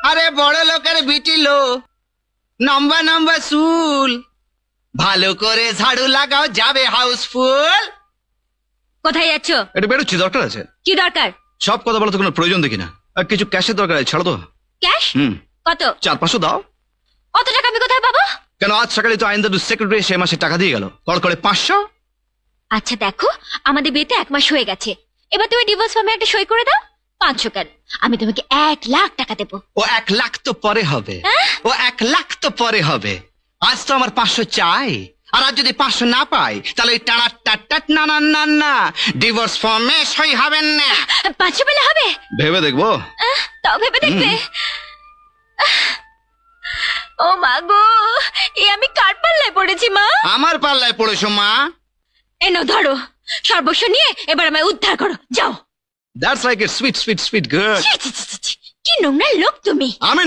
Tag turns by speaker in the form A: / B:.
A: আরে বড় লোকের বিটি লো, লম্বা লম্বা চুল, ভালো করে ঝাড়ু লাগাও, যাবে হাউসফুল।
B: কোথায় যাচ্ছ?
C: এটা বেরোচ্ছি, দরকার আছে।
B: কি দরকার?
C: সব কথা বলা তো কোনো প্রয়োজন দেখি না। আর কিছু ক্যাশের দরকার আছে, ছাড়ো তো।
B: ক্যাশ? কত?
C: 400-500 দাও।
B: অত টাকা আমি কোথায় পাবো?
C: কেন, আজ সকালে তো আইনদাদু সেক্রেটারি সে মাসে টাকা দিয়ে গেল, কল করে 500।
B: আচ্ছা দেখো, আমাদের বিয়েতে 1 মাস হয়ে গেছে, এবার তুমি ডিভোর্স ফর্মে একটা সই করে দাও। 500 কেন, আমি তোমাকে 1 লাখ টাকা দেবো।
C: ও 1 লাখ তো পরে হবে, ও 1 লাখ তো পরে হবে। আজ তো আমার 500 চাই, আর আজ যদি 500 না পাই তাহলে ওই টানা টাট না না না না ডিভোর্স ফর্মে সই হবেন না।
B: 500 পেলে হবে?
C: ভেবে দেখবো।
B: তাও ভেবে দেখবে? ও মা গো, আমি কার পাল্লায় পড়েছি মা?
A: আমার পাল্লায় পড়েছো মা।
B: এনো ধরো, সর্বস্ব নিয়ে এবার আমায় উদ্ধার করো, যাও।
C: That's like a sweet sweet sweet girl.
B: কি নোংরা লোক তুমি।
C: আমি